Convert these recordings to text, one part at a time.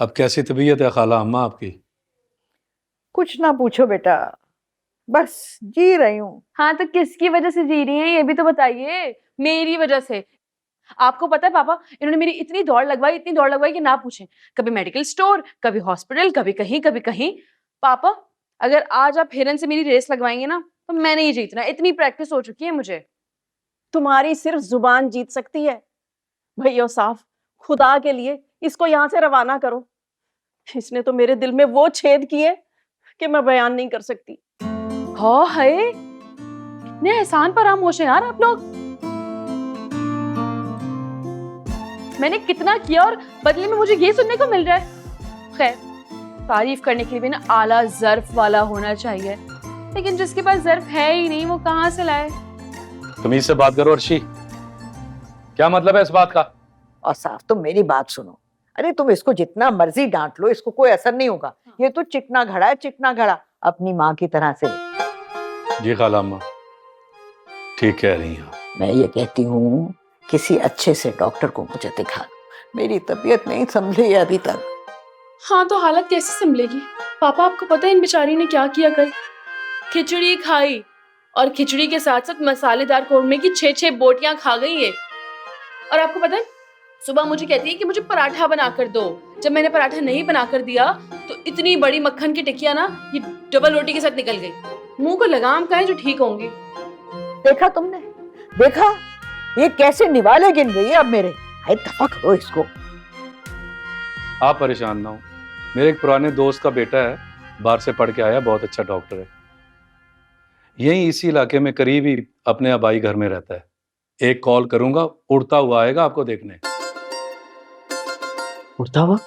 अब कैसी तबीयत है खाला अम्मा आपकी? कुछ ना पूछो बेटा, बस जी रही हूँ। हाँ तो किसकी वजह से जी रही हैं ये भी तो बताइए। मेरी वजह से। आपको पता है पापा, इन्होंने मेरी इतनी दौड़ लगवाई कि ना पूछें। कभी मेडिकल स्टोर, कभी हॉस्पिटल, कभी कहीं। पापा, अगर आज आप हिरन से मेरी रेस लगवाएंगे ना तो मैंने ही जीतना। इतनी प्रैक्टिस हो चुकी है मुझे। तुम्हारी सिर्फ जुबान जीत सकती है। भैया साफ, खुदा के लिए इसको यहाँ से रवाना करो। इसने तो मेरे दिल में वो छेद किए कि मैं बयान नहीं कर सकती। हाँ है, इतने एहसान फरामोश हैं यार आप लोग। मैंने कितना किया और बदले में मुझे ये सुनने को मिल रहा है। खैर, तारीफ करने के लिए भी ना आला ज़र्फ वाला होना चाहिए, लेकिन जिसके पास ज़र्फ है ही नहीं वो कहाँ से लाए। तमीज से बात करो अर्शी, क्या मतलब है इस बात का? और साफ तुम मेरी बात सुनो। अरे तुम इसको जितना मर्जी डांट लो, इसको कोई असर नहीं होगा। ये तो चिकना घड़ा है, चिकना घड़ा, अपनी माँ की तरह से। जी खाला अम्मा, ठीक कह रही हैं। मैं ये कहती हूँ किसी अच्छे से डॉक्टर को मुझे दिखा दो। मेरी तबीयत नहीं संभली है अभी तक। हाँ तो हालत कैसे संभलेगी पापा? आपको पता है इन बेचारी ने क्या किया कल? खिचड़ी खाई और खिचड़ी के साथ साथ मसालेदार कौरमे की 6-6 बोटियां खा गई है। और आपको पता है, सुबह मुझे कहती है कि मुझे पराठा बना कर दो। जब मैंने पराठा नहीं बना कर दिया तो इतनी बड़ी मक्खन की टिकिया ना ये डबल रोटी के साथ निकल गई। मुंह को लगाम का है जो ठीक होंगी। देखा तुमने, देखा ये कैसे निवाले गिन रही है अब मेरे। हाय दफा करो इसको। आप परेशान ना हो, मेरे एक पुराने दोस्त का बेटा है, बाहर से पढ़ के आया, बहुत अच्छा डॉक्टर है। यही इसी इलाके में करीब ही अपने आबाई घर में रहता है। एक कॉल करूंगा, उड़ता हुआ आएगा आपको देखने। उड़ता हुआ?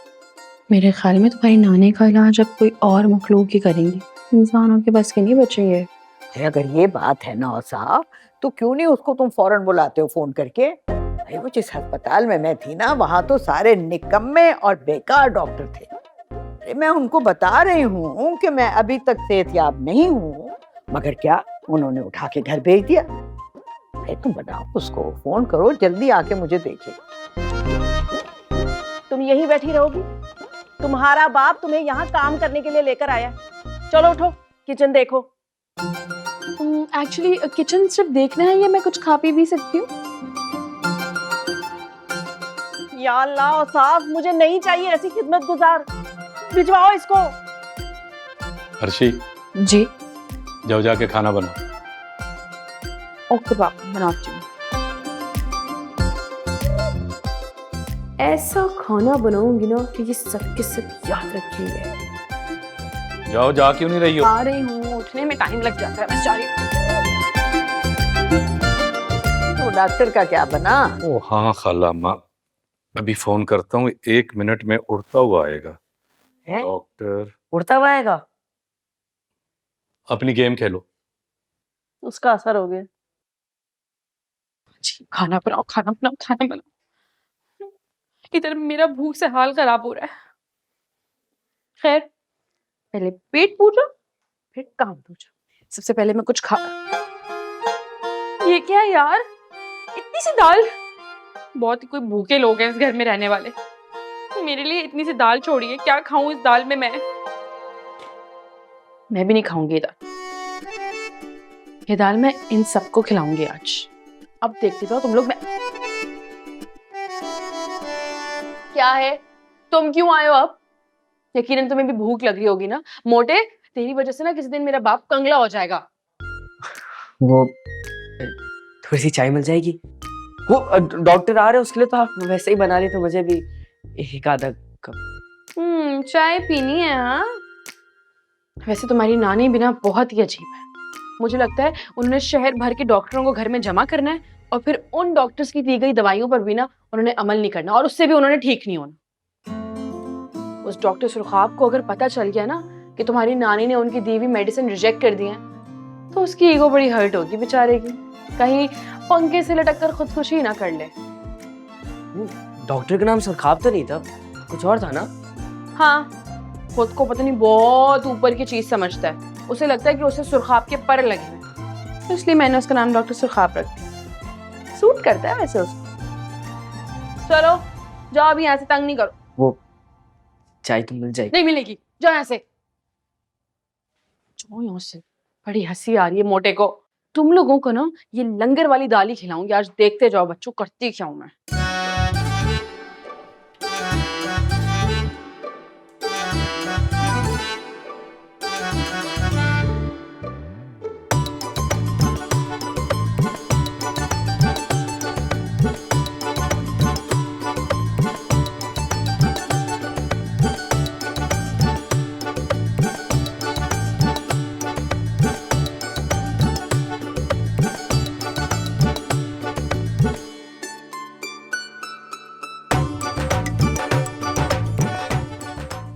मेरे ख्याल में तुम्हारी नानी का इलाज अब कोई और मखलूक ही करेंगी, इंसानों के बस के नहीं बचे ये। अगर ये बात है ना साहब, तो क्यों नहीं उसको तुम फौरन बुलाते हो फोन करके? अरे वो जिस अस्पताल में मैं थी ना, वहां तो सारे निकम्मे और बेकार डॉक्टर थे। अरे मैं उनको बता रही हूँ कि मैं अभी तक सेहतयाब नहीं हूँ, मगर क्या उन्होंने उठा के घर भेज दिया। अरे तुम बताओ, उसको फोन करो, जल्दी आके मुझे देखे। तुम यहीं बैठी रहोगी? तुम्हारा बाप तुम्हें यहाँ काम करने के लिए लेकर आया। चलो उठो, किचन देखो। एक्चुअली किचन सिर्फ देखना है या मैं कुछ खा पी भी सकती हूँ? या अल्लाह और साफ, मुझे नहीं चाहिए ऐसी खिदमत गुजार। भिजवाओ इसको। अर्शी, जी जाओ जाके खाना बनाओ। ओके पापा, बनाती हूँ। ऐसा खाना बनाऊंगी ना कि ये सबके सब याद रखेंगे। जाओ, जा क्यों नहीं रही हो? आ रही हूँ, उठने में टाइम लग जाता है, बस जा रही हूँ। तो डॉक्टर का क्या बना? ओ हाँ खाला अम्मा, अभी फोन करता हूँ, 1 मिनट में उड़ता हुआ आएगा। है? डॉक्टर, उड़ता हुआ आएगा? अपनी गेम खेलो। उसका असर हो गया। जी, खाना बनाओ, खाना बनाओ, खाना बनाओ। इधर मेरा भूख से हाल खराब हो रहा है। खैर, पहले पेट पूजा फिर काम पूजा। सबसे पहले मैं कुछ खा। ये क्या है यार, इतनी सी दाल? बहुत ही कोई भूखे लोग हैं इस घर में रहने वाले। मेरे लिए इतनी सी दाल छोड़ी है, क्या खाऊं इस दाल में मैं भी नहीं खाऊंगी ये दाल। ये दाल मैं इन सबको खिलाऊंगी आज। अब देखते जाओ तुम लोग। मैं क्या है, तुम क्यों आए हो अब? यकीनन तुम्हें भी भूख लग रही होगी ना। मोटे, तेरी वजह से ना किसी दिन मेरा बाप कंगला हो जाएगा। वो थोड़ी सी चाय मिल जाएगी? वो डॉक्टर आ रहे हैं उसके लिए तो आप वैसे ही बना ली, तो मुझे भी एक आधा कप। चाय पीनी है? हाँ, वैसे तुम्हारी नानी भी ना बहुत ही अजीब है। मुझे लगता है उन्होंने शहर भर के डॉक्टरों को घर में जमा करना है और फिर उन डॉक्टर्स की दी गई दवाइयों पर भी ना उन्होंने अमल नहीं करना, और उससे भी उन्होंने ठीक नहीं होना। उस डॉक्टर सुरखाब को अगर पता चल गया ना कि तुम्हारी नानी ने उनकी दी हुई मेडिसिन रिजेक्ट कर दी है, तो उसकी ईगो बड़ी हर्ट होगी बेचारे की। कहीं पंखे से लटक कर खुदकुशी ना कर ले। डॉक्टर का नाम सुरखाब तो नहीं था, कुछ और था ना? हाँ, खुद को पता नहीं बहुत ऊपर की चीज समझता है। उसे लगता है कि उसे सुरखाब के पर लगे हैं, तो इसलिए मैंने उसका नाम डॉक्टर सुरखाब रख दिया। सूट करता है वैसे उसको। चलो जाओ, अभी यहाँ से तंग नहीं करो। वो चाय तो मिल जाएगी। नहीं मिलेगी, जाओ यहाँ से, जाओ यहाँ से। बड़ी हंसी आ रही है मोटे को। तुम लोगों को ना ये लंगर वाली दाल ही खिलाऊंगी आज, देखते जाओ बच्चों करती क्या हूं मैं।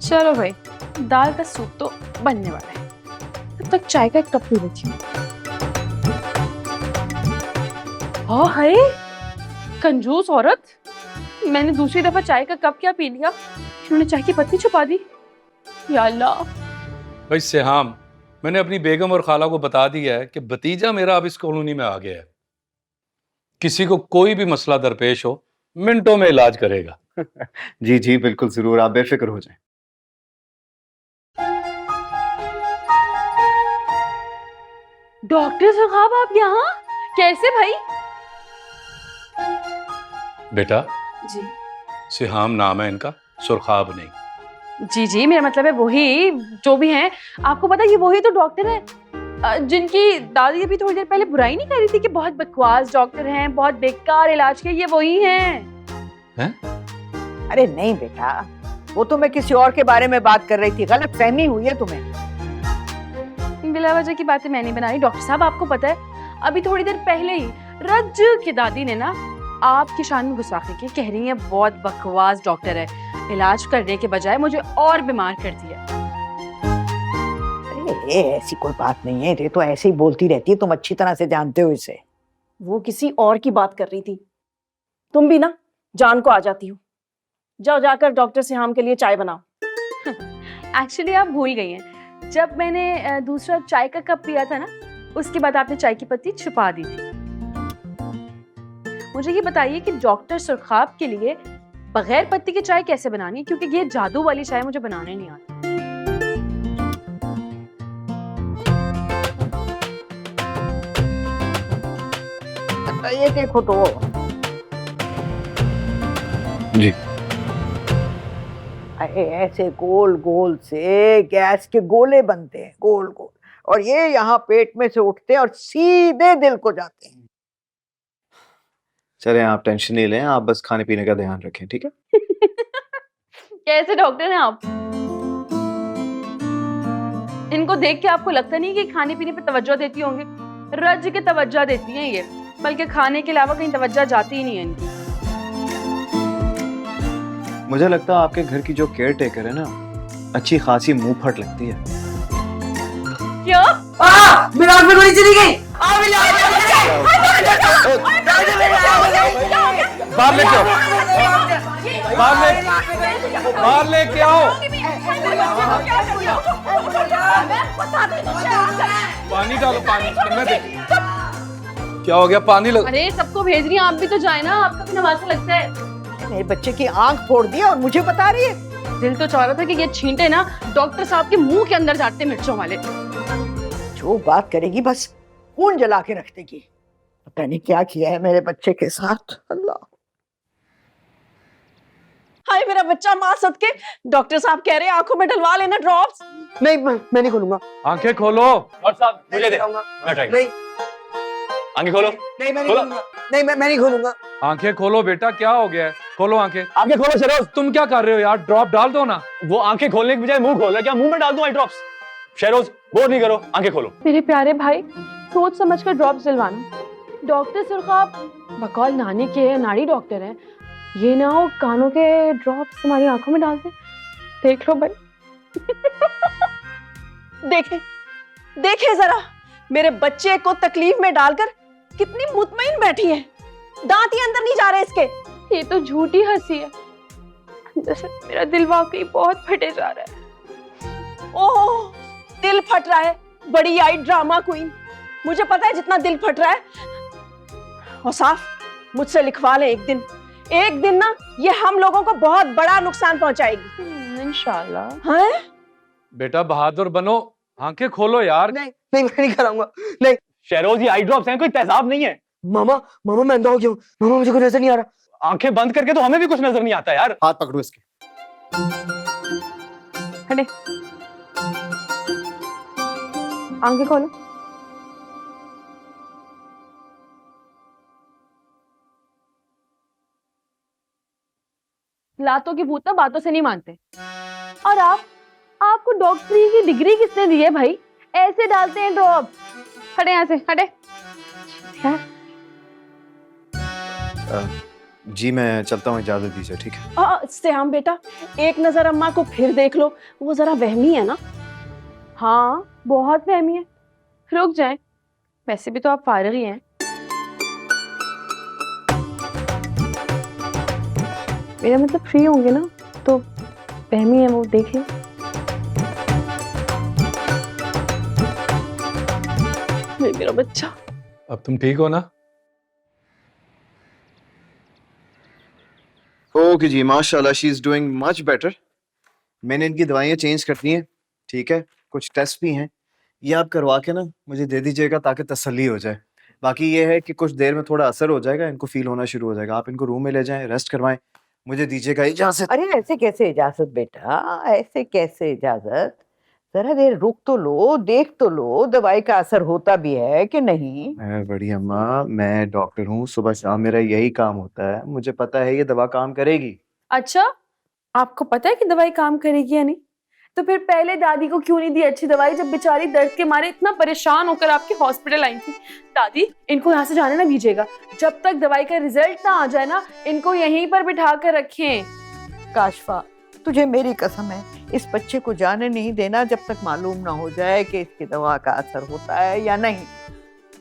चलो भाई, दाल का सूप तो बनने वाला है, तब तक चाय का एक कप पी लेती हूँ। ओ हाय, कंजूस औरत, मैंने दूसरी दफा चाय का कप क्या पी लिया, उन्होंने चाय की पत्ती छुपा दी। या अल्लाह। भाई सिहाम, मैंने अपनी बेगम और खाला को बता दिया है कि भतीजा मेरा अब इस कॉलोनी में आ गया है। किसी को कोई भी मसला दरपेश हो, मिनटों में इलाज करेगा। जी जी बिल्कुल जरूर, आप बेफिक्र हो जाएं। डॉक्टर साहब आप यहाँ कैसे भाई? बेटा, जी सिहाम नाम है इनका, सुरखाब नहीं। जी जी, मेरा मतलब है वही जो भी हैं। आपको पता है ये वही तो डॉक्टर है जिनकी दादी अभी थोड़ी देर पहले बुराई नहीं कर रही थी कि बहुत बकवास डॉक्टर हैं, बहुत बेकार इलाज के। ये वही हैं। अरे नहीं बेटा, वो तो मैं किसी और के बारे में बात कर रही थी, गलत फहमी हुई है तुम्हें। बिला वजह की बातें मैं नहीं बना रही डॉक्टर साहब। आपको पता है अभी थोड़ी देर पहले ही रज की दादी ने ना आपकी शान में गुस्ताखी की, कह रही है बहुत बकवास डॉक्टर है, इलाज करने के बजाय मुझे और बीमार कर दिया। अरे ऐसी कोई बात नहीं है, ये तो ऐसे ही बोलती रहती है, तुम अच्छी तरह से जानते हो इसे। वो किसी और की बात कर रही थी, तुम भी ना जान को आ जाती हो। जाओ जाकर डॉक्टर सिहाम के लिए चाय बनाओ। एक्चुअली आप भूल गई हैं, जब मैंने दूसरा चाय का कप पिया था ना, उसके बाद आपने चाय की पत्ती छुपा दी थी। मुझे ये बताइए कि डॉक्टर सुरखाब के लिए बगैर पत्ती की चाय कैसे बनानी है, क्योंकि ये जादू वाली चाय मुझे बनाने नहीं आती। ये देखो तो जी। अरे ऐसे गोल गोल से गैस के गोले बनते हैं, गोल गोल, और ये यहाँ पेट में से उठते हैं और सीधे दिल को जाते हैं। चलें, आप टेंशन नहीं लें, आप बस खाने पीने का ध्यान रखें, ठीक है? कैसे डॉक्टर हैं आप? इनको देख के आपको लगता नहीं कि खाने पीने पे तवज्जो देती होंगी? रज के तवज्जो देती हैं ये, बल्कि खाने के अलावा कहीं तवज्जो जाती ही नहीं है इनकी। मुझे लगता है आपके घर की जो केयर टेकर है ना, अच्छी खासी मुंह फट लगती है। क्या? मेरी आंख में गोली चली गई। बाहर लेके आओ, बाहर लेके आओ। पानी डालो, पानी मैं दे। क्या हो गया? पानी लग। अरे सबको भेज रही हैं, आप भी तो जाए ना, आपका भी नमाज लगता है। मेरे बच्चे की आंख फोड़ दी और मुझे बता रही है। दिल तो चाह रहा था कि ये छींटे ना डॉक्टर साहब के मुंह के अंदर जाते मिर्चों वाले। जो बात करेगी बस खून जला के रख देगी। पता नहीं क्या किया है मेरे बच्चे के साथ। अल्लाह। हाय मेरा बच्चा, माँ सदके, डॉक्टर साहब कह रहे हैं आंखों में डलवा लेना ड्रॉप्स। नहीं, मैं नहीं खोलूंगा। आंखें खोलो। और साहब मुझे दे, मैं ट्राई। नहीं आंखें खोलो। नहीं, मैं नहीं खोलूंगा। नहीं, मैं नहीं खोलूंगा। आंखें खोलो बेटा, क्या हो गया है? खोलो आंखें। आंखें खोलो शहरोज। तुम क्या कर रहे हो यार? ड्रॉप डाल दो ना। वो आंखें खोलने के बजाय मुंह खोल रहा है, क्या मुंह में डाल दूं आई ड्रॉप्स? शहरोज बोर नहीं करो, आंखें खोलो। मेरे प्यारे भाई, सोच समझ कर ड्रॉप्स दिलवाना। डॉक्टर सुरखाब बकौल नानी के नाड़ी डॉक्टर हैं, ये ना हो कानों के ड्रॉप्स तुम्हारी आंखों में डाल दे। देख लो भाई। देखे देखे जरा, मेरे बच्चे को तकलीफ में डालकर कितनी मुतमईन बैठी है, दांत ही अंदर नहीं जा रहे इसके। ये तो झूठी हंसी है, अंदर से मेरा दिल वाकई बहुत फटे जा रहा है। ओह, दिल फट रहा है, बड़ी आई ड्रामा क्वीन। मुझे पता है जितना दिल फट रहा है। और साफ मुझसे लिखवा ले, एक दिन ना ये हम लोगों को बहुत बड़ा नुकसान पहुंचाएगी। इंशाल्लाह। हैं? बेटा बहादुर बनो, आंखें खोलो यार। नहीं नहीं, मैं नहीं कराऊंगा। नहीं शहरोज, ये आई ड्रॉप्स हैं, कोई तेजाब नहीं है। मामा, मामा मैं अंधा हो गया हूँ। मामा मुझे कुछ नजर नहीं आ रहा। आंखें बंद करके तो हमें भी कुछ नजर नहीं आता यार। हाथ पकड़ो इसके। हटे, आंखें खोलो। लातों की भूत ना बातों से नहीं मानते। और आपको डॉक्टरी की डिग्री किसने दी है भाई? ऐसे डालते हैं ड्रॉप। हटे यहाँ से, हटे। जी मैं चलता हूँ, इजाजत दीजिए। ठीक है। श्याम बेटा, एक नजर अम्मा को फिर देख लो, वो जरा वहमी है ना। हाँ, बहुत फहमी है। रुक जाए, वैसे भी तो आप फारिग ही हैं। मेरा मतलब फ्री होंगे ना, तो फहमी है वो, देख लो। मेरा बच्चा। अब तुम ठीक हो ना? ओके जी, माशाल्लाह she is doing much better. मैंने इनकी दवाइयाँ चेंज करनी है, ठीक है, कुछ टेस्ट भी हैं, ये आप करवा के ना मुझे दे दीजिएगा ताकि तसल्ली हो जाए। बाकी ये है कि कुछ देर में थोड़ा असर हो जाएगा, इनको फील होना शुरू हो जाएगा। आप इनको रूम में ले जाएं, रेस्ट करवाएं, मुझे दीजिएगा इजाजत। अरे ऐसे कैसे इजाजत बेटा, ऐसे कैसे इजाजत? जरा देर रुक तो लो, देख तो लो दवाई का असर होता भी है कि नहीं। मैं बड़ी अम्मा, मैं डॉक्टर हूँ, सुबह शाम मेरा यही काम होता है, मुझे पता है ये दवा काम करेगी। अच्छा, आपको पता है कि दवाई काम करेगी या नहीं? तो फिर पहले दादी को क्यों नहीं दी अच्छी दवाई, जब बेचारी दर्द के मारे इतना परेशान होकर आपके हॉस्पिटल आई थी? दादी, इनको यहाँ से जाने ना दीजिएगा, जब तक दवाई का रिजल्ट ना आ जाए ना, इनको यहीं पर बिठा कर रखें। काशफा, तुझे मेरी कसम है, इस बच्चे को जाने नहीं देना जब तक मालूम ना हो जाए कि इसकी दवा का असर होता है या नहीं।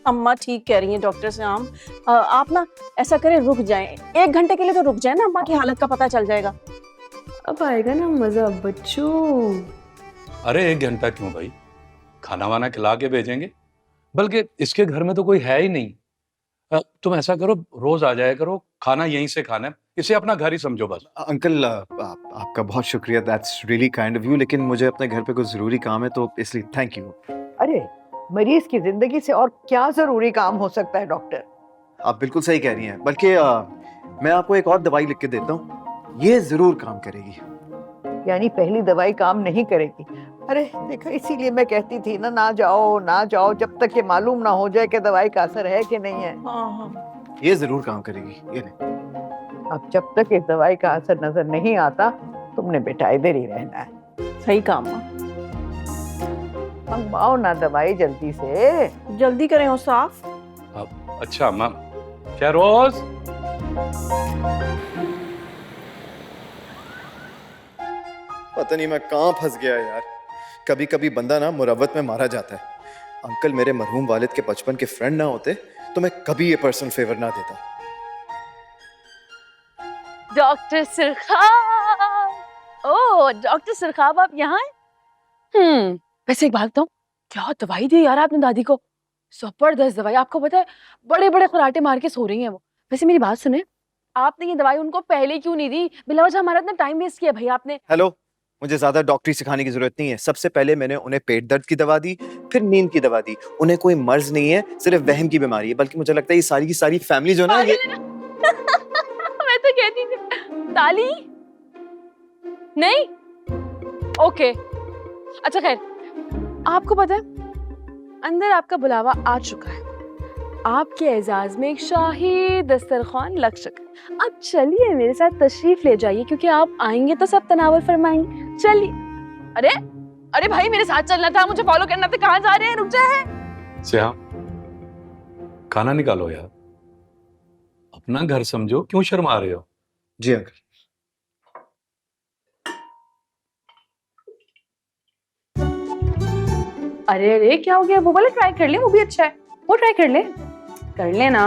अम्मा ठीक कह रही हैं डॉक्टर श्याम। आप ना ऐसा करें, रुक जाएं, 1 घंटे के लिए तो रुक जाएं ना, अम्मा की हालत का पता चल जाएगा। अब आएगा ना मजा बच्चों। अरे 1 घंटा क्यों भाई, खाना वाना खिला के भेजेंगे। बल्कि इसके घर में तो कोई है ही नहीं। तुम ऐसा करो, रोज आ जाया करो, खाना यहीं से खाना है, इसे अपना घर ही समझो बस। अंकल आपका बहुत शुक्रिया, that's really kind of you, लेकिन मुझे अपने घर पे कुछ जरूरी काम है, तो इसलिए थैंक यू। अरे मरीज की जिंदगी से और क्या जरूरी काम हो सकता है डॉक्टर? आप बिल्कुल सही कह रही हैं, बल्कि मैं आपको एक और दवाई लिख के देता हूँ, ये जरूर काम करेगी। यानी पहली दवाई काम नहीं करेगी? अरे देखो, इसीलिए मैं कहती थी ना, ना जाओ ना जाओ जब तक ये मालूम ना हो जाए कि दवाई का असर है कि नहीं है। हाँ। ये जरूर काम करेगी, ये ले। अब जब तक इस दवाई का असर नजर नहीं आता, तुमने बेटा इधर ही रहना है। सही काम। मंगवाओ ना दवाई जल्दी से। जल्दी करें हो साफ। अच्छा अम्मा, शहरोज। पता नहीं मैं कहाँ फंस गया यार। कभी कभी बंदा ना मुरव्वत में मारा जाता है। अंकल मेरे मरहूम वालिद के बचपन के फ्रेंड ना होते तो मैं कभी ये पर्सनल फेवर ना देता। डॉक्टर सिरखाब, ओह डॉक्टर सिरखाब, आप यहाँ हैं? वैसे एक बात बताऊं, क्या दवाई दी यार आपने दादी को? जबरदस्त दवाई। आपको पता है, बड़े बड़े खराटे मार के सो रही हैं वो। वैसे मेरी बात सुने, आपने ये दवाई उनको पहले क्यों नहीं दी? बिला वजह हमारा इतना टाइम वेस्ट किया भाई आपने। हेलो, मुझे ज्यादा डॉक्टरी सिखाने की जरूरत नहीं है। सबसे पहले मैंने उन्हें पेट दर्द की दवा दी, फिर नींद की दवा दी। उन्हें कोई मर्ज नहीं है, सिर्फ वहम की बीमारी है। बल्कि मुझे लगता है ये सारी की सारी फैमिली जो ना, ये मैं तो कहती थी ताली नहीं। ओके, अच्छा खैर, आपको पता है अंदर आपका बुलावा आ चुका है। आपके एजाज में एक शाही दस्तरखान लग चुका है। अब चलिए मेरे साथ तशरीफ ले जाइए, क्योंकि आप आएंगे तो सब तनावल फरमाएंगे। चलिए। अरे अरे भाई, मेरे साथ चलना था, मुझे फॉलो करना था। कहाँ जा रहे हैं? रुक जाए। श्याम, खाना निकालो यार, अपना घर समझो, क्यों शर्मा रहे हो? जी अंकल। अरे अरे, क्या हो गया? वो वाला ट्राई कर ले, वो भी अच्छा है। वो ट्राई कर ले, कर ले ना।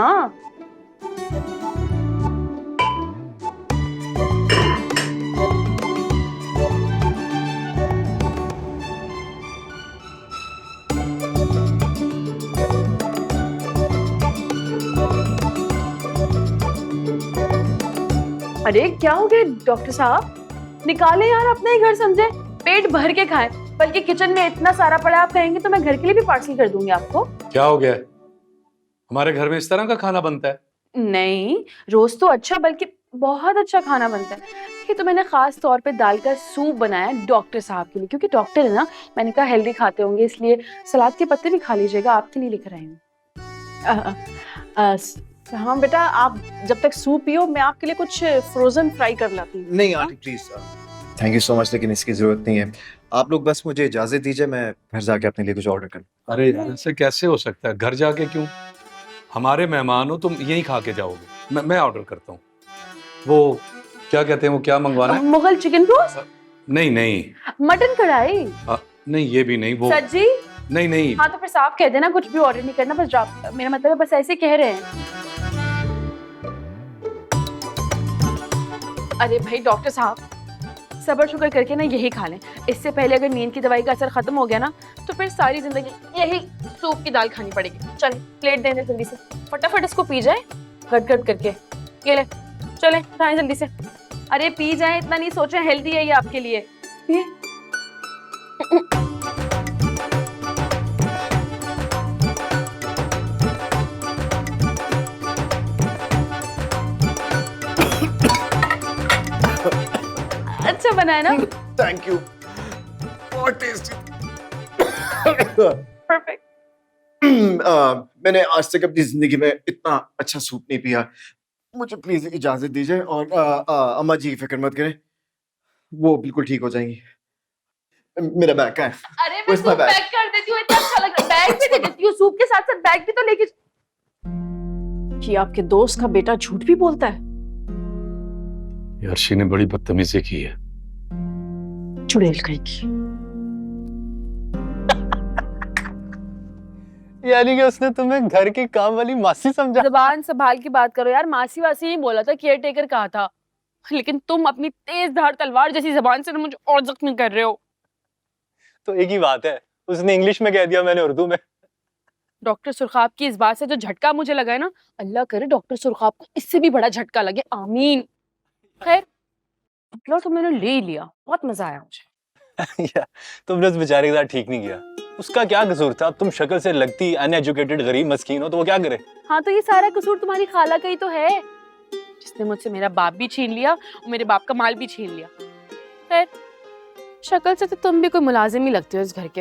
अरे क्या हो गया डॉक्टर साहब? निकाले यार, अपना ही घर समझे, पेट भर के खाएं। बल्कि किचन में इतना सारा पड़ा, आप कहेंगे तो मैं घर के लिए भी पार्सल कर दूंगी आपको। क्या हो गया? हमारे घर में इस तरह का खाना बनता है? नहीं, रोज तो अच्छा, बल्कि बहुत अच्छा खाना बनता है। ये तो मैंने खास तौर पे दाल का सूप बनाया है डॉक्टर साहब के लिए, क्योंकि डॉक्टर है ना, मैंने कहा हेल्दी खाते होंगे, इसलिए सलाद के पत्ते भी खा लीजिएगा, आपके लिए लिख रहे हैं। हाँ बेटा, आप जब तक सूप पियो मैं आपके लिए कुछ फ्रोजन फ्राई कर लाती हूँ। नहीं aunty please, thank you so much, लेकिन इसकी जरूरत नहीं है। आप लोग बस मुझे इजाजत दीजिए, मैं घर जाके अपने लिए कुछ ऑर्डर करूँ। अरे यार, ऐसे कैसे हो सकता है? घर जाके क्यों? हमारे मेहमान हो, तुम यहीं खा के जाओगे। मैं ऑर्डर करता हूँ। वो क्या कहते हैं, वो क्या मंगवाना है? Mughal chicken roast? नहीं नहीं। मटन कढ़ाई? नहीं, ये भी नहीं। वो सज्जी? नहीं नहीं। हाँ तो फिर साफ कह देना, कुछ भी ऑर्डर नहीं करना, बस ड्रॉप। मेरा मतलब है बस ऐसे कह रहे हैं। अरे भाई डॉक्टर साहब, सब्र शुक्र करके ना यही खा लें। इससे पहले अगर नींद की दवाई का असर खत्म हो गया ना, तो फिर सारी जिंदगी यही सूप की दाल खानी पड़ेगी। चले प्लेट दे दे जल्दी से, फटाफट इसको पी जाए गट गट करके। ये ले, चले खाएं जल्दी से। अरे पी जाए, इतना नहीं सोचे, हेल्दी है ये आपके लिए। पिए। अच्छा बना है ना? थैंक यू, बहुत टेस्टी। परफेक्ट। मैंने आज तक अपनी जिंदगी में इतना अच्छा सूप नहीं पिया। मुझे प्लीज इजाजत दीजिए, और अम्मा जी की फिक्र मत करें, वो बिल्कुल ठीक हो जाएंगी। मेरा बैग कहाँ है? अरे मैं सूप पैक कर देती हूँ, इतना अच्छा लग रहा है। बैग भी दे देती हूँ, सूप के साथ साथ बैग भी तो लेके। कि आपके दोस्त का बेटा झूठ भी बोलता है। अर्शी ने बड़ी बदतमीजी की है। चुड़ैल कहेगी। यानी कि उसने तुम्हें घर के काम वाली मासी समझा? जुबान संभाल के बात करो यार, मासी वासी ही बोला था, केयर टेकर कहा था, लेकिन तुम अपनी तेज धार तलवार जैसी जुबान से मुझे और जख्मी कर रहे हो। तो एक ही बात है, उसने इंग्लिश में कह दिया, मैंने उर्दू में। डॉक्टर सुरखाब की इस बात से जो झटका मुझे लगा है ना, अल्लाह करे डॉक्टर सुरखाब को इससे भी बड़ा झटका लगे, आमीन। खैर मतलब तो मैंने ले ही लिया, बहुत मजा आया मुझे। यार तुमने उस बेचारे के साथ ठीक नहीं किया। उसका क्या कसूर था? तुम शक्ल से लगती अनएजुकेटेड गरीब मस्कीन हो, तो वो क्या करे? हाँ तो ये सारा कसूर तुम्हारी खाला का ही तो है, जिसने मुझसे मेरा बाप भी छीन लिया और मेरे बाप का माल भी छीन लिया। खैर शक्ल से तो तुम भी कोई मुलाजिम ही लगते हो इस घर के।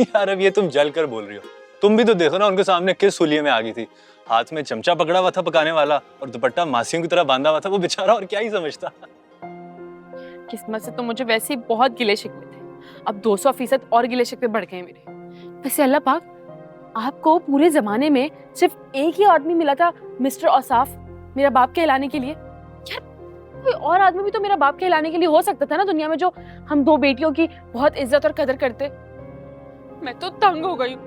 यार अब ये तुम जल कर बोल रही हो। तुम भी तो देखो ना, उनके सामने किस हुलिये में आ गई थी। हाथ में चमचा पकड़ा हुआ था पकाने वाला, और दुपट्टा मासियों की तरह बांधा हुआ था। वो बेचारा और क्या ही समझता। किस्मत से तो मुझे वैसे ही बहुत गिले शिकवे थे, अब 200% और गिले शिकवे बढ़ गए मेरे। वैसे अल्लाह पाक, आपको पूरे जमाने में सिर्फ एक ही आदमी मिला था मिस्टर औसाफ मेरा बाप कहलाने के लिए। यार कोई और आदमी भी तो मेरा बाप कहलाने के लिए हो सकता था ना दुनिया में, जो हम दो बेटियों की बहुत इज्जत और कदर करते। मैं तो तंग हो गई हूँ।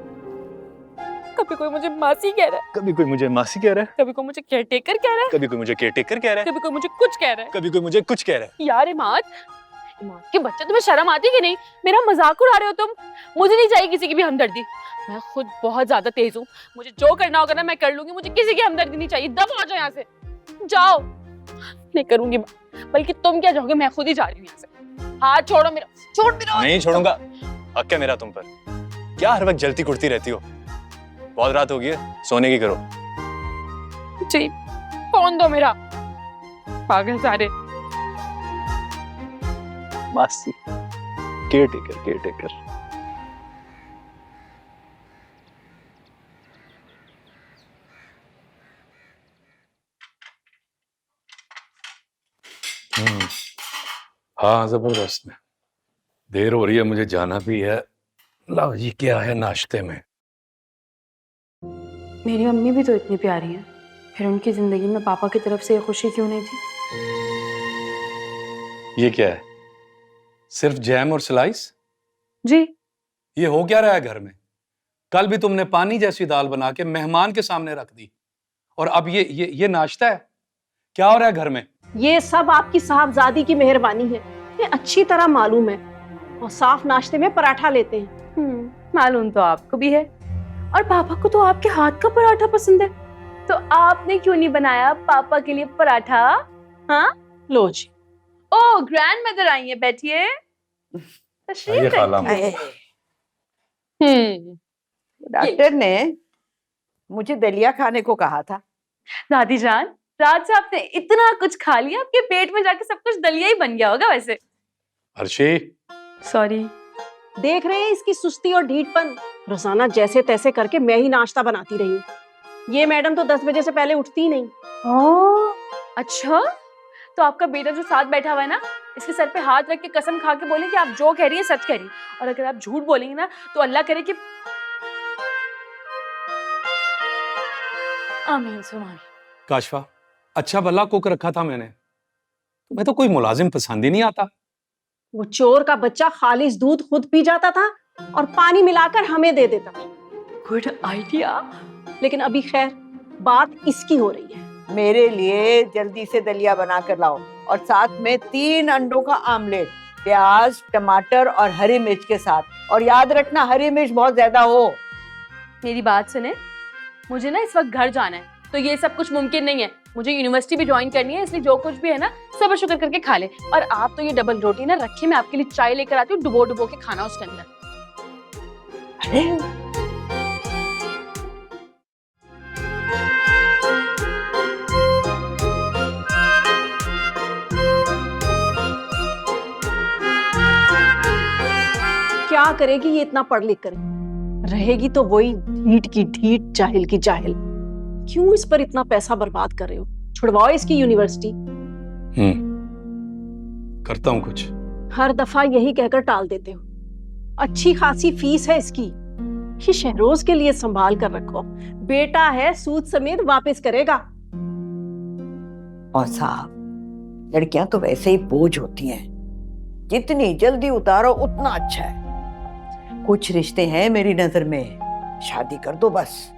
कभी कोई मुझे मासी कह रहा है, कभी कोई मुझे मासी कह रहा है, कभी कोई मुझे केयरटेकर कह रहा है, कभी कोई मुझे केयरटेकर कह रहा है, कभी कोई मुझे कुछ कह रहा है, कभी कोई मुझे कुछ कह रहा है। यार इमाद के बच्चे, तुम्हें शर्म आती कि नहीं? मेरा मजाक उड़ा रहे हो तुम। मुझे नहीं चाहिए किसी की भी हमदर्दी, मैं खुद बहुत ज्यादा तेज हूँ। मुझे जो करना होगा ना मैं कर लूंगी, मुझे किसी की हमदर्दी नहीं चाहिए। दब आ जाओ यहाँ से, जाओ। नहीं करूंगी, बल्कि तुम क्या जाओगे, मैं खुद ही जा रही हूँ यहाँ से। हाथ छोड़ो मेरा, छोड़ मेरा। नहीं छोड़ूंगा। हक है मेरा तुम पर। क्या हर वक्त जलती कुड़ती रहती हो? बहुत रात हो गई है, सोने की करो। जी फोन दो मेरा, पागल सारे। मासी, केयरटेकर, केयरटेकर। हाँ जबरदस्त है। देर हो रही है, मुझे जाना भी है। लाओ जी, क्या है नाश्ते में? मेरी अम्मी भी तो इतनी प्यारी है, फिर उनकी जिंदगी में पापा की तरफ से ये खुशी क्यों नहीं थी? ये क्या है? सिर्फ जैम और स्लाइस? जी ये हो क्या रहा है घर में? कल भी तुमने पानी जैसी दाल बना के मेहमान के सामने रख दी, और अब ये नाश्ता है? क्या हो रहा है घर में? ये सब आपकी साहबजादी की मेहरबानी है, ये अच्छी तरह मालूम है। और साफ नाश्ते में पराठा लेते हैं। मालूम तो आपको भी है, और पापा को तो आपके हाथ का पराठा पसंद है, तो आपने क्यों नहीं बनाया पापा के लिए पराठा? हाँ लो जी, ओ ग्रैंड मदर आई है, बैठिए। आइए खाला। डॉक्टर ने मुझे दलिया खाने को कहा था। दादी जान, राज साहब ने इतना कुछ खा लिया, आपके पेट में जाके सब कुछ दलिया ही बन गया होगा वैसे। अर्शी, सॉरी। देख रहे हैं इसकी सुस्ती और ढीठपन। रोजाना जैसे तैसे करके मैं ही नाश्ता बनाती रही हूँ। ये मैडम तो 10 बजे से पहले उठती ही नहीं। अच्छा, तो आपका बेटा जो साथ बैठा हुआ है ना, इसके सर पे हाथ रख के कसम खा के बोले कि आप जो कह रही है सच कह रही है, और अगर आप झूठ बोलेंगे ना तो अल्लाह करे कि आमीन सुन आमीन। काशफा, अच्छा भला कुक रखा था मैंने, मैं तो कोई मुलाजिम पसंद ही नहीं आता। वो चोर का बच्चा खालिस दूध खुद पी जाता था और पानी मिलाकर हमें दे देता था। Good idea. लेकिन अभी खैर बात इसकी हो रही है। मेरे लिए जल्दी से दलिया बना कर लाओ और साथ में 3 अंडों का आमलेट, प्याज, टमाटर और हरी मिर्च के साथ। और याद रखना हरी मिर्च बहुत ज्यादा हो। मेरी बात सुने, मुझे ना इस वक्त घर जाना है, तो ये सब कुछ मुमकिन नहीं है। मुझे यूनिवर्सिटी भी ज्वाइन करनी है, इसलिए जो कुछ भी है ना सब्र शुक्र करके खा ले। और आप तो ये डबल रोटी ना रखिए, मैं आपके लिए चाय लेकर आती हूँ, डुबो डुबो के खाना उसके अंदर। अरे क्या करेगी ये इतना पढ़ लिख कर? रहेगी तो वही ढीठ की ढीठ, जाहिल की जाहिल। क्यों इस पर इतना पैसा बर्बाद कर रहे हो? छुड़वाओ इसकी यूनिवर्सिटी। करता हूँ कुछ। हर दफा यही कहकर टाल देते हो। अच्छी खासी फीस है इसकी। ये शहरोज के लिए संभाल कर रखो। बेटा है, सूद समेत वापस करेगा। और साहब, लड़कियां तो वैसे ही बोझ होती हैं, जितनी जल्दी उतारो उतना अच्छा है। कुछ रिश्ते हैं मेरी नजर में, शादी कर दो बस।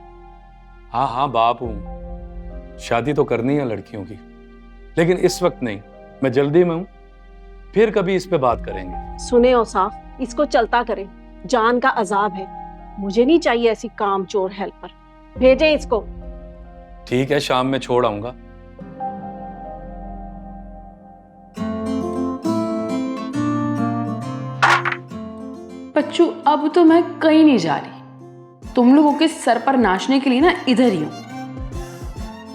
हाँ हाँ बाप हूँ, शादी तो करनी है लड़कियों की, लेकिन इस वक्त नहीं, मैं जल्दी में हूँ। फिर कभी इस पे बात करेंगे। सुने औसाफ, इसको चलता करें, जान का अजाब है। मुझे नहीं चाहिए ऐसी कामचोर हेल्पर। भेजें इसको। ठीक है, शाम में छोड़ आऊंगा। बच्चू, अब तो मैं कहीं नहीं जा रही। तुम लोगों के सर पर नाचने के लिए ना इधर ही हूँ।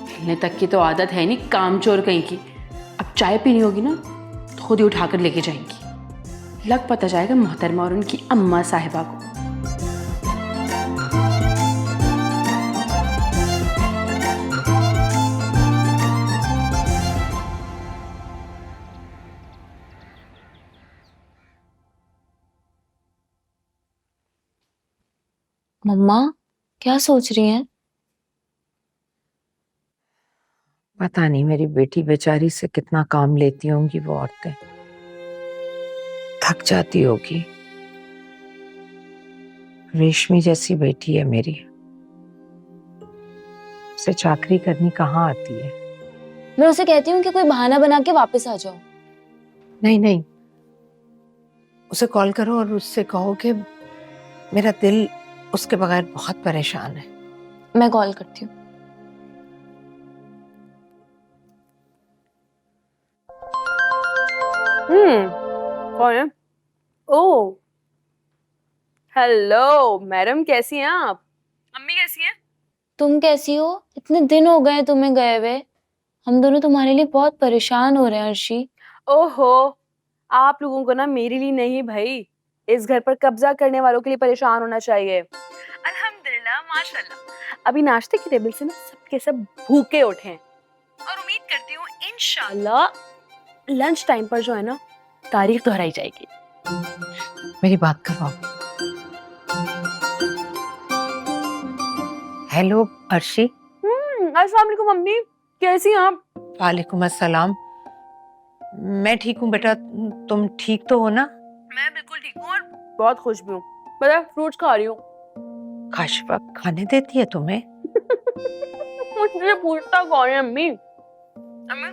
हिलने तक की तो आदत है नहीं, कामचोर कहीं की। अब चाय पीनी होगी ना तो खुद ही उठाकर लेके जाएंगी। लग पता जाएगा मोहतरमा और उनकी अम्मा साहिबा को। मम्मा क्या सोच रही हैं? पता नहीं मेरी बेटी बेचारी से कितना काम लेती होंगी वो औरतें। थक जाती होगी। रेशमी जैसी बेटी है मेरी, उसे चाकरी करनी कहाँ आती है। मैं उसे कहती हूँ कि कोई बहाना बना के वापस आ जाओ। नहीं नहीं, उसे कॉल करो और उससे कहो कि मेरा दिल उसके बगैर बहुत परेशान है। मैं कॉल करती हूँ। कौन है? ओह हेलो मैडम, कैसी हैं आप? अम्मी कैसी हैं? तुम कैसी हो? इतने दिन हो गए तुम्हें गए हुए। हम दोनों तुम्हारे लिए बहुत परेशान हो रहे हैं अर्शी। ओहो, आप लोगों को ना मेरे लिए नहीं भाई, इस घर पर कब्जा करने वालों के लिए परेशान होना चाहिए। अल्हम्दुलिल्लाह माशाल्लाह, अभी नाश्ते की टेबल से ना सबके सब भूखे उठे हैं और उम्मीद करती हूँ इंशाल्लाह लंच टाइम पर जो है ना तारीख दोहराई जाएगी। मेरी बात करवाओ। हेलो अर्शी। अस्सलाम वालेकुम अम्मी, कैसी हैं आप? वालेकुम अस्सलाम। मैं ठीक हूँ बेटा, तुम ठीक तो हो ना? मैं बिल्कुल ठीक हूँ और बहुत खुश भी हूँ। पता, फ्रूट्स खा रही हूँ। काशफा खाने देती है तुम्हें? मुझे पूछता कौन है अम्मी? अम्मी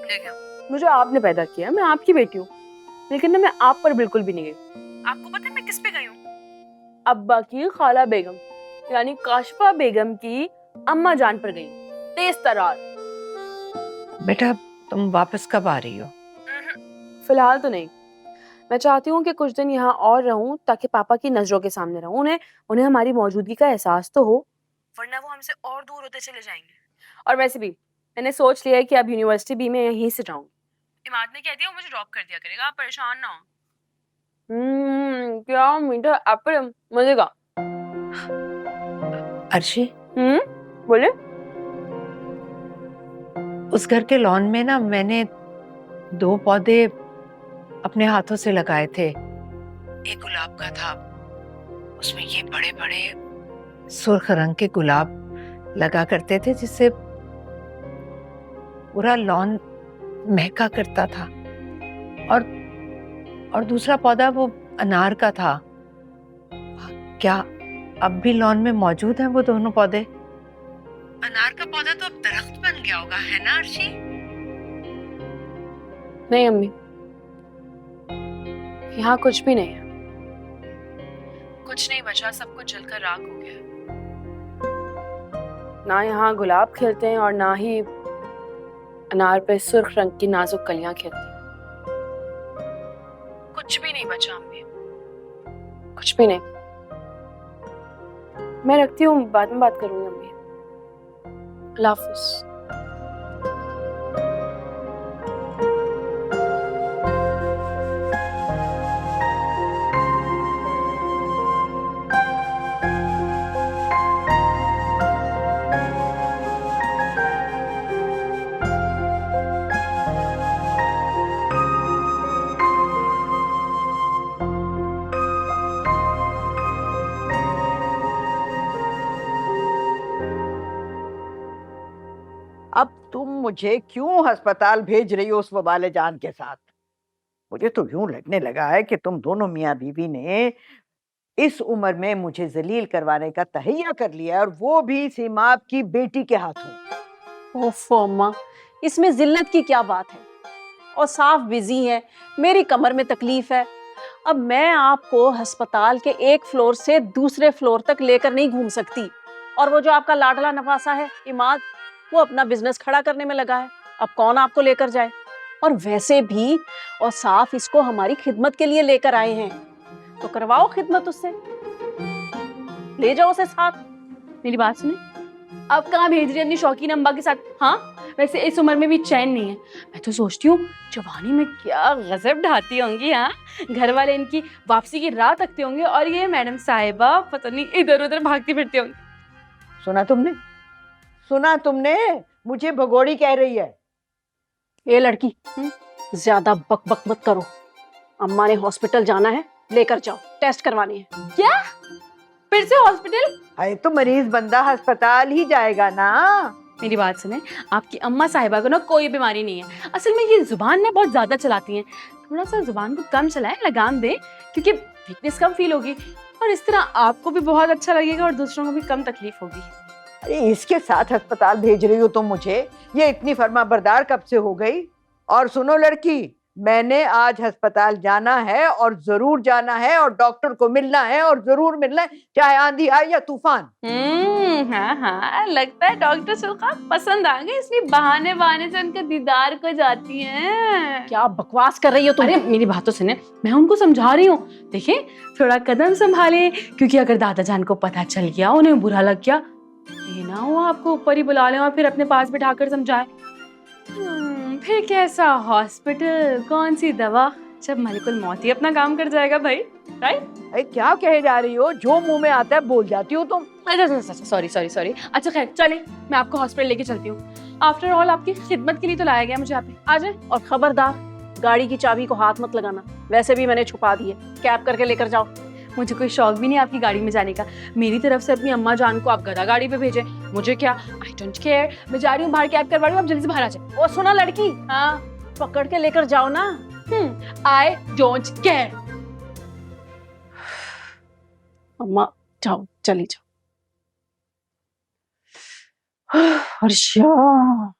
देखिए, मुझे आपने पैदा किया, मैं आपकी बेटी हूँ, लेकिन ना मैं आप पर बिल्कुल भी नहीं गई। आपको पता है मैं किस पे गई हूँ? अब्बा की खाला बेगम यानी काशफा बेगम की अम्मा जान पर गई, तेज तरार। बेटा तुम वापस कब आ रही हो? फिलहाल तो नहीं। मैं चाहती हूँ कि कुछ दिन यहाँ और रहूँ ताकि पापा की नजरों के सामने रहूँ। उन्हें हमारी मौजूदगी का एहसास तो हो, वरना वो हमसे और दूर होते चले जाएंगे। और वैसे भी मैंने सोच लिया है कि अब यूनिवर्सिटी भी मैं यहीं से जाऊंगी। इमाद ने कह दिया वो मुझे ड्रॉप कर दिया करेगा, आप परेशान ना हो। क्या मीठा एप्पल, मजे का। अर्शी, बोले। उस घर के लॉन में ना मैंने 2 पौधे अपने हाथों से लगाए थे। एक गुलाब का था, उसमें ये बड़े बड़े सुर्ख रंग के गुलाब लगा करते थे जिससे पूरा लॉन महका करता था। और दूसरा पौधा वो अनार का था। क्या अब भी लॉन में मौजूद हैं वो दोनों पौधे? अनार का पौधा तो अब दरख्त बन गया होगा, है ना अर्शी? नहीं अम्मी, यहाँ कुछ भी नहीं है। कुछ नहीं बचा, सब कुछ जलकर राख हो गया। ना यहाँ गुलाब खिलते हैं और ना ही अनार पे सुर्ख रंग की नाजुक कलियां खिलती। कुछ भी नहीं बचा अम्मी, कुछ भी नहीं। मैं रखती हूँ, बाद में बात करूंगी अम्मी। अल्लाह हाफिज। अब तुम मुझे क्यों अस्पताल भेज रही हो उस वबाले जान के साथ? मुझे तो यूं लगने लगा है कि तुम दोनों मियाँ बीवी ने इस उम्र में मुझे जलील करवाने का तहैया कर लिया है, और वो भी सीमाब की बेटी के हाथों। ओफो अम्मा, इसमें जिल्लत की क्या बात है? और साफ बिजी है, मेरी कमर में तकलीफ है। अब मैं आपको अस्पताल के एक फ्लोर से दूसरे फ्लोर तक लेकर नहीं घूम सकती। और वो जो आपका लाडला नवासा है इमाद, वो अपना बिजनेस खड़ा करने में लगा है। अब कौन आपको लेकर जाए? और वैसे भी और साफ इसको हमारी खिदमत के लिए लेकर आए हैं, तो करवाओ खिदमत उससे, ले जाओ उसे साथ। मेरी बात सुने, अब कहाँ भेज रही है अपनी शौकीन अम्बा के साथ? हाँ, वैसे इस उम्र में भी चैन नहीं है। मैं तो सोचती हूँ जवानी में क्या गजब ढाती होंगी। हाँ, घर वाले इनकी वापसी की राह तकते होंगे और ये मैडम साहिबा पता नहीं इधर उधर भागती फिरती होंगी। सुना तुमने? सुना तुमने? मुझे भगोड़ी कह रही है। ये लड़की, ज्यादा बक बक मत करो। अम्मा ने हॉस्पिटल जाना है, लेकर जाओ, टेस्ट करवाने हैं। क्या फिर से हॉस्पिटल? अरे तो मरीज बंदा अस्पताल ही जाएगा ना। मेरी बात सुने, आपकी अम्मा साहिबा को ना कोई बीमारी नहीं है। असल में ये जुबान ना बहुत ज्यादा चलाती हैं। थोड़ा सा जुबान को कम चलाएं, लगाम दें, क्योंकि वीकनेस कम फील होगी और इस तरह आपको भी बहुत अच्छा लगेगा और दूसरों को भी कम तकलीफ होगी। अरे इसके साथ अस्पताल भेज रही हो तुम मुझे? ये इतनी फर्माबरदार कब से हो गई? और सुनो लड़की, मैंने आज अस्पताल जाना है और जरूर जाना है, और डॉक्टर को मिलना है और जरूर मिलना है, चाहे आंधी आए या तूफान। हाँ हाँ, लगता है डॉक्टर सुल्खा पसंद आ गए, इसलिए बहाने बहाने से उनके दीदार को जाती हैं। क्या बकवास कर रही हो तुम? अरे मेरी बात तो सुने, मैं उनको समझा रही हूँ। देखिए, थोड़ा कदम संभाले, क्योंकि अगर दादा जान को पता चल गया, उन्हें बुरा लग गया, ये ना हो आपको ऊपर ही बुला लें और फिर अपने पास बिठाकर समझाए। फिर कैसा हॉस्पिटल, कौन सी दवा, जब मलिकुल मौत ही अपना काम कर जाएगा भाई, राइट? अरे क्या कहे जा रही हो? जो मुंह में आता है बोल जाती हो तुम। Sorry sorry sorry. अच्छा खैर, चले मैं आपको हॉस्पिटल लेके चलती हूँ। आफ्टर ऑल आपकी खिदमत के लिए तो लाया गया मुझे यहाँ पे। आ जाए। और खबरदार, गाड़ी की चाबी को हाथ मत लगाना, वैसे भी मैंने छुपा दी है। कैब करके लेकर जाओ। मुझे कोई शौक भी नहीं आपकी गाड़ी में जाने का। मेरी तरफ से अपनी अम्मा जान को आप गधा गाड़ी पे भेजें, मुझे क्या, आई डोंट केयर। मैं जा रही हूँ बाहर, कैब करवा रही हूँ, आप जल्दी से बाहर आ जाए। ओ सुना लड़की, हाँ, पकड़ के लेकर जाओ ना। I don't care. अम्मा जाओ, चली जाओ। हर्षा,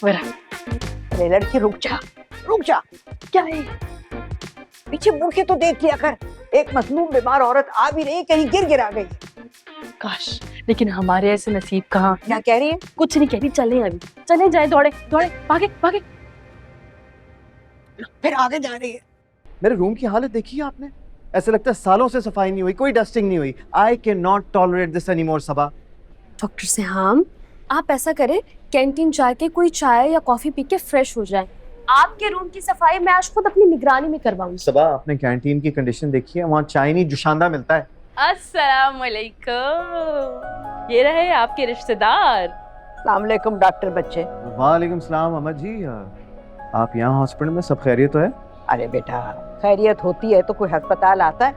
अरे लड़की रुक जा, रुक जा। क्या है? पीछे मुड़ के तो देख लिया कर। एक मसलूम बीमार औरत आ भी रही, कहीं गिर गिरा गई। काश, लेकिन हमारे ऐसे नसीब कहाँ। क्या कह रही है? कुछ नहीं कह रही, चलें अभी, चले जाए, दौड़े दौड़े, भागे भागे। फिर आगे जा रही है। मेरे रूम की हालत देखी है आपने? ऐसे लगता है सालों से सफाई नहीं हुई, कोई डस्टिंग नहीं हुई। I can not tolerate this anymore Saba. Doctor Siham, आप ऐसा करें, कैंटीन जाके कोई चाय या कॉफी पी के फ्रेश हो जाएं। आपके रूम की सफाई मैं आज खुद अपनी निगरानी में करवाऊंगी। सबा, आपने कैंटीन की कंडीशन देखी है? वहाँ चाय नहीं जुशांदा मिलता है। अस्सलाम वालेकुम, ये रहे आपके रिश्तेदार। अस्सलाम वालेकुम डॉक्टर बच्चे। वालेकुम सलाम अहमद जी। आप यहाँ हॉस्पिटल में, सब खैरियत तो है? अरे बेटा, खैरियत होती है तो कोई अस्पताल आता है?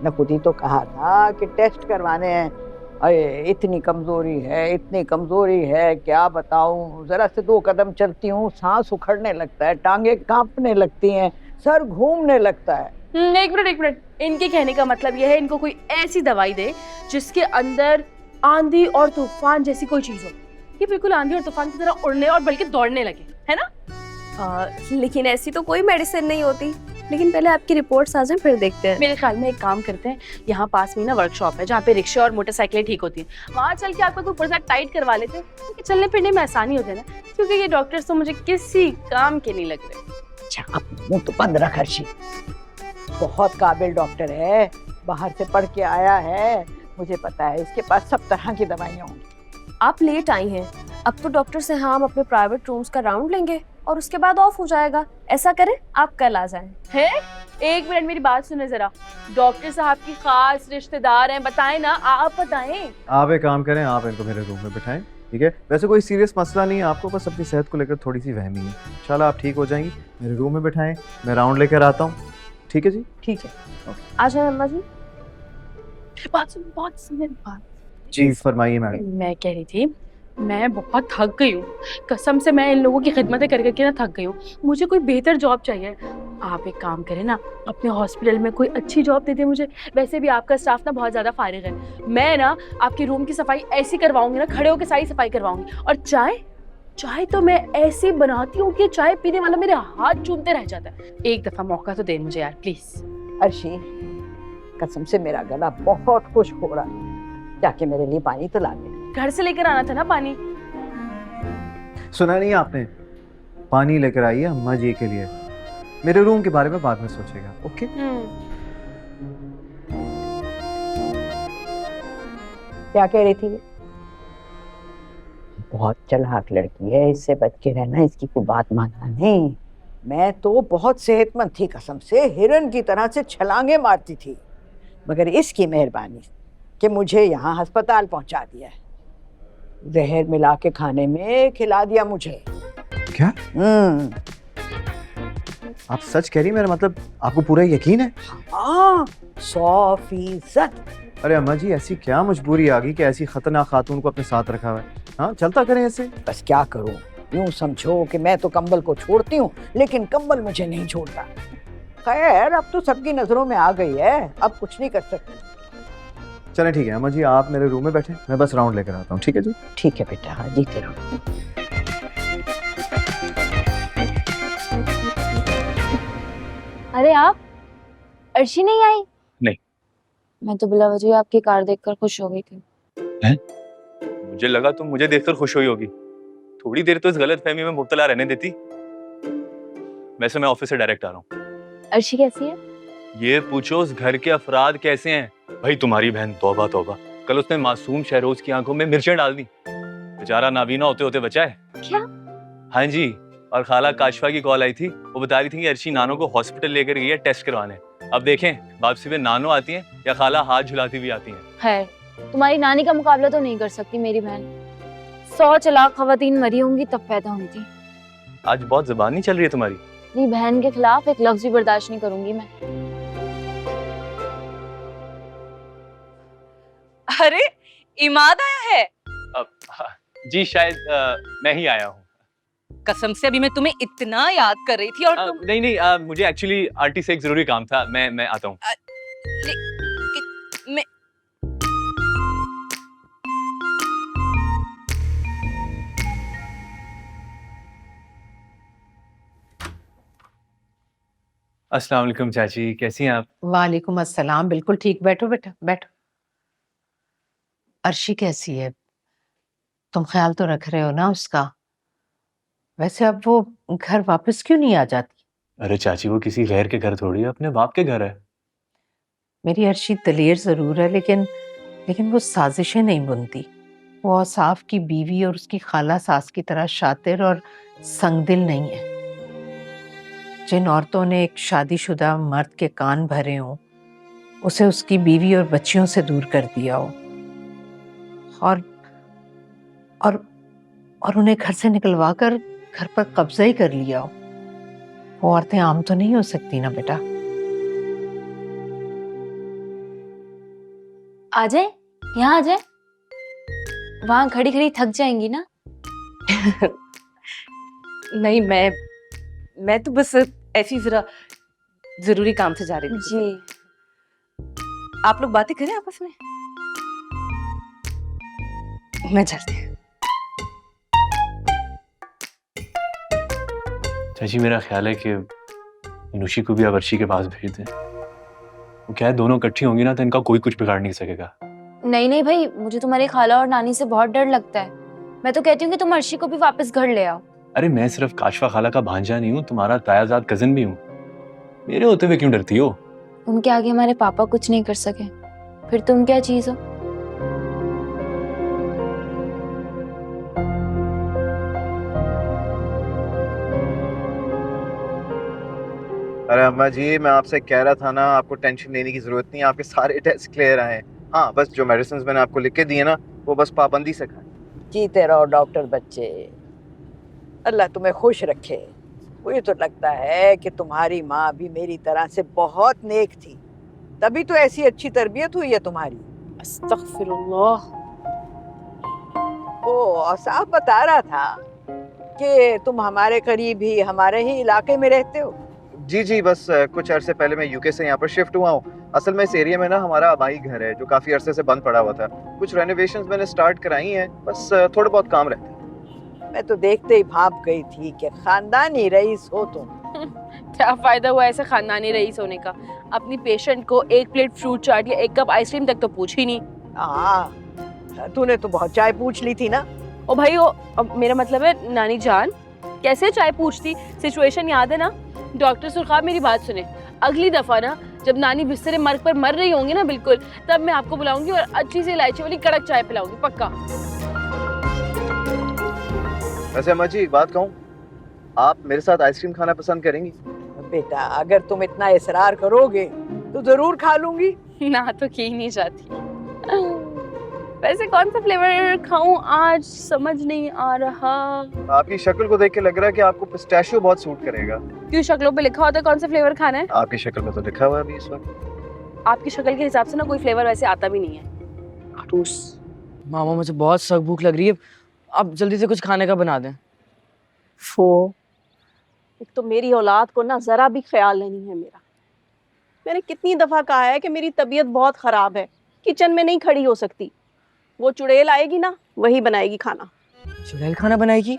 मैं खुद ही तो कहा था कि टेस्ट करवाने हैं। अरे इतनी कमजोरी है, इतनी कमजोरी है, क्या बताऊं। जरा से 2 कदम चलती हूँ सांस उखड़ने लगता है, टांगे कांपने लगती हैं, सर घूमने लगता है। एक मिनट, इनके कहने का मतलब यह है इनको कोई ऐसी दवाई दे जिसके अंदर आंधी और तूफान जैसी कोई चीज हो। ये बिल्कुल आंधी और तूफान की तरह उड़ने और बल्कि दौड़ने लगे, है ना? लेकिन ऐसी तो कोई मेडिसिन नहीं होती। लेकिन पहले आपकी रिपोर्ट्स आ जाएं, फिर देखते हैं। मेरे ख्याल में एक काम करते हैं, यहाँ पास में ना वर्कशॉप है जहाँ पे रिक्शा और मोटरसाइकिलें ठीक होती हैं। वहाँ चल के आपको ऊपर से टाइट करवा लेते हैं, क्योंकि चलने फिरने में आसानी हो जाए ना। क्योंकि ये डॉक्टर्स तो मुझे किसी काम के नहीं लग रहे। अच्छा, अब मुंह तो बंद रख हर्षी। बहुत काबिल डॉक्टर है, बाहर से पढ़ के आया है, मुझे पता है इसके पास सब तरह की दवाइयाँ होंगी। आप लेट आई हैं, अब तो डॉक्टर सिहाम अपने प्राइवेट रूम्स का राउंड लेंगे और उसके बाद ऑफ हो जाएगा। ऐसा करें, आप कल आ जाएं। है? एक मिनट मेरी बात सुने जरा। डॉक्टर साहब की खास रिश्तेदार हैं, बताएं ना, आप बताएं। आप एक काम करें, आप इनको मेरे रूम में बिठाएं, ठीक है? वैसे कोई सीरियस मसला नहीं है आपको, बस अपनी सेहत को लेकर थोड़ी सी वहमी है। इंशाल्लाह आप ठीक हो जाएंगी। मेरे रूम में बिठाएं, मैं राउंड लेकर आता हूँ। ठीक है जी? ठीक है। आ जाए अम्मा जी। बात सुन बात। जी फरमाइए मैडम। मैं कह रही थी, मैं बहुत थक गई हूँ, कसम से मैं इन लोगों की खिदमतें कर करके ना थक गई हूँ। मुझे कोई बेहतर जॉब चाहिए। आप एक काम करें ना, अपने हॉस्पिटल में कोई अच्छी जॉब दे दे मुझे। वैसे भी आपका स्टाफ ना बहुत ज़्यादा फारिग है। मैं ना आपके रूम की सफाई ऐसी करवाऊंगी ना, खड़े होकर सारी सफाई करवाऊंगी। और चाय तो मैं ऐसी बनाती हूँ कि चाय पीने वाला मेरे हाथ चूमते रह जाता है। एक दफ़ा मौका तो दे मुझे यार, प्लीज़। अर्शी, कसम से मेरा गला बहुत खुश हो रहा है, जाके मेरे लिए पानी तो ला दे। घर से लेकर आना था ना पानी। सुना नहीं आपने? पानी लेकर आइए अम्मा जी के लिए। मेरे रूम के बारे में बाद में सोचेगा, ओके? क्या कह रही थी? बहुत चालाक लड़की है, इससे बच के रहना, इसकी कोई बात मानना नहीं। मैं तो बहुत सेहतमंद थी, कसम से हिरन की तरह से छलांगे मारती थी, मगर इसकी मेहरबानी कि मुझे यहाँ अस्पताल पहुंचा दिया है। जहर मिला के खाने में खिला दिया मुझे। क्या आप सच कह रही? मेरा मतलब आपको पूरा यकीन है? हाँ, 100%। अरे अम्मा जी, ऐसी क्या मजबूरी आ गई कि ऐसी खतरनाक खातून को अपने साथ रखा हुआ है? हाँ, चलता करें ऐसे। बस क्या करूं, यूं समझो कि मैं तो कंबल को छोड़ती हूँ, लेकिन कंबल मुझे नहीं छोड़ता। खैर, अब तो सबकी नजरों में आ गई है, अब कुछ नहीं कर सकती। चलें ठीक है अम्मा जी, आप मेरे रूम में बैठे, मैं बस राउंड लेकर आता हूँ। ठीक है जी? ठीक है बेटा, हाँ जीते रहो। अरे आप, अर्शी नहीं आई? नहीं। मैं तो बिला वजह आपकी कार देखकर खुश हो गई थी। मुझे लगा तुम मुझे देखकर खुश हुई होगी। थोड़ी देर तो इस गलतफहमी में मुब्तला रहने देती। वैसे मैं ऑफिस से डायरेक्ट आ रहा हूँ। अर्शी कैसी है? ये पूछो उस घर के अफराद कैसे हैं। भाई तुम्हारी बहन तौबा तौबा, कल उसने मासूम शहरोज की आंखों में मिर्चें डाल दी। बेचारा नाबीना होते होते बचा है। क्या? हाँ जी, और खाला काशफा की कॉल आई थी, वो बता रही थी कि अर्शी नानो को हॉस्पिटल लेकर गई है टेस्ट करवाने। अब देखें वापसी में नानो आती हैं या खाला हाथ झुलाती भी आती हैं। खैर, तुम्हारी नानी का मुकाबला तो नहीं कर सकती मेरी बहन। 100 चालाक खवातीन मरी होंगी तब पैदा हुई थी। आज बहुत जुबान नहीं चल रही है तुम्हारी। अपनी बहन के खिलाफ एक लफ्ज भी बर्दाश्त नहीं करूंगी मैं। अरे इमाद आया है? जी शायद मैं ही आया हूँ। कसम से अभी मैं तुम्हें इतना याद कर रही थी और तुम... नहीं, मुझे एक्चुअली आरटी से एक जरूरी काम था। मैं आता हूँ। मैं... अस्सलाम वालेकुम चाची, कैसी हैं आप? वालेकुम अस्सलाम। बिल्कुल ठीक, बैठो बेटा बैठो। अर्शी कैसी है? तुम ख्याल तो रख रहे हो ना उसका? वैसे अब वो घर वापस क्यों नहीं आ जाती? अरे चाची, वो किसी गैर के घर थोड़ी है, अपने बाप के घर है। मेरी अर्शी दलेर जरूर है, लेकिन वो साजिशें नहीं बुनती। वो औसाफ की बीवी और उसकी खाला सास की तरह शातिर और संगदिल नहीं है। जिन औरतों ने एक शादीशुदा मर्द के कान भरे हों, उसे उसकी बीवी और बच्चियों से दूर कर दिया हो और उन्हें घर से निकलवा कर घर पर कब्जा ही कर लिया हो, वो औरतें आम तो नहीं हो सकती ना बेटा। आ जाए, यहाँ आ जाए। वहां खड़ी खड़ी थक जाएंगी ना। नहीं, मैं तो बस ऐसी जरा जरूरी काम से जा रही थी। जी। आप लोग बातें करें आपस में, मैं चलती हूँ। चाची, मेरा ख्याल है कि नुशी को भी अब अर्शी के पास भेज दें। वो क्या है, दोनों इकट्ठी होंगी ना तो इनका कोई कुछ बिगाड़ नहीं सकेगा। नहीं नहीं भाई, मुझे तुम्हारी खाला और नानी से बहुत डर लगता है। मैं तो कहती हूँ कि तुम अर्शी को भी वापस घर ले आओ। अरे मैं सिर्फ काशफा खाला का भांजा नहीं हूँ, तुम्हारा तायाजाद कजिन भी हूँ। मेरे होते हुए क्यों डरती हो? उनके आगे हमारे पापा कुछ नहीं कर सके, फिर तुम क्या चीज हो? अरे अम्मा जी, मैं आपसे कह रहा था ना, आपको टेंशन लेने की जरूरत नहीं है, आपके सारे टेस्ट क्लियर आए हैं। हाँ, बस जो मेडिसिन मैंने आपको लिख के दिए ना, वो बस पाबंदी से खाएं। जीते रहो डॉक्टर बच्चे, अल्लाह तुम्हें खुश रखे। मुझे तो लगता है कि तुम्हारी माँ भी मेरी तरह से बहुत नेक थी, तभी तो ऐसी अच्छी तरबियत हुई है तुम्हारी। अस्तगफिरुल्लाह। ओ, औसाफ बता रहा था कि तुम हमारे करीब ही, हमारे ही इलाके में रहते हो। जी जी, बस कुछ अरसे पहले मैं यूके से यहाँ पर शिफ्ट हुआ हूँ। असल में इस एरिया में ना हमारा आबाई घर है जो काफी अरसे से बंद पड़ा हुआ था। कुछ रेनोवेशंस मैंने स्टार्ट कराई हैं, बस थोड़े बहुत काम रहते हैं। मैं तो देखते ही भाप गई थी कि खानदानी रईस हो तुम। क्या फायदा हुआ ऐसे खानदानी रईस होने का? अपनी पेशेंट को एक प्लेट फ्रूट चाट या एक कप आइसक्रीम तक तो पूछ ही नहीं। हाँ, तूने तो बहुत चाय पूछ ली थी ना। ओ भाई, मेरा मतलब है नानी जान, कैसे चाय पूछती? सिचुएशन याद है ना? डॉक्टर सुरखाब, मेरी बात सुने, अगली दफा ना जब नानी बिस्तर मर्ग पर मर रही होंगी ना, बिल्कुल तब मैं आपको बुलाऊंगी और अच्छी सी इलायची वाली कड़क चाय पिलाऊंगी, पक्का। वैसे अम्मा जी, एक बात कहूँ, आप मेरे साथ आइसक्रीम खाना पसंद करेंगी? बेटा, अगर तुम इतना इसरार करोगे तो जरूर खा लूंगी। ना तो की नहीं जाती। वैसे कौन सा फ्लेवर खाऊं आज, समझ नहीं आ रहा। आपकी शक्ल को देख के लग रहा है कि आपको पिस्ताशियो बहुत सूट करेगा। क्यों, शक्लों पे लिखा होता है कौन सा फ्लेवर खाना है? आपकी शक्ल में तो लिखा हुआ है अभी इस वक्त। आपकी शक्ल के हिसाब से ना कोई फ्लेवर वैसे आता भी नहीं है। खड़ूस। मामा, मुझे बहुत सख्त भूख लग रही है, आप जल्दी से कुछ खाने का बना दें। एक तो मेरी औलाद को ना जरा भी ख्याल नहीं है मेरा। मैंने कितनी दफा कहा है कि मेरी तबीयत बहुत खराब है, किचन में नहीं खड़ी हो सकती। वो चुड़ैल आएगी ना, वही बनाएगी खाना। चुड़ैल खाना बनाएगी?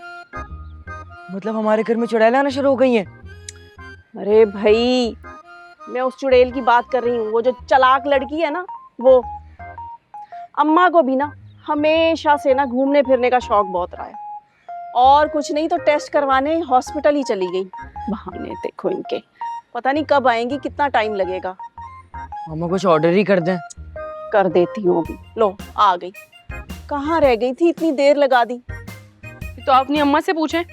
मतलब हमारे घर में चुड़ैल आना शुरू हो गई हैं? अरे भाई, मैं उस चुड़ैल की बात कर रही हूँ, वो जो चालाक लड़की है ना, वो। अम्मा को भी ना हमेशा से ना घूमने फिरने का शौक बहुत रहा है, और कुछ नहीं तो टेस्ट करवाने हॉस्पिटल ही चली गई। बहाने देखो इनके, पता नहीं कब आएंगी, कितना टाइम लगेगा। मामा, कुछ ऑर्डर ही कर दें। कर देती हूँ अभी। लो, आ गई। कहाँ रह गई थी, इतनी देर लगा दी। तो आप अपनी अम्मा से पूछें,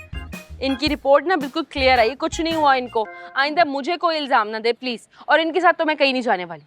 इनकी रिपोर्ट ना बिल्कुल क्लियर आई, कुछ नहीं हुआ इनको। आइंदा मुझे कोई इल्जाम ना दे प्लीज, और इनके साथ तो मैं कहीं नहीं जाने वाली।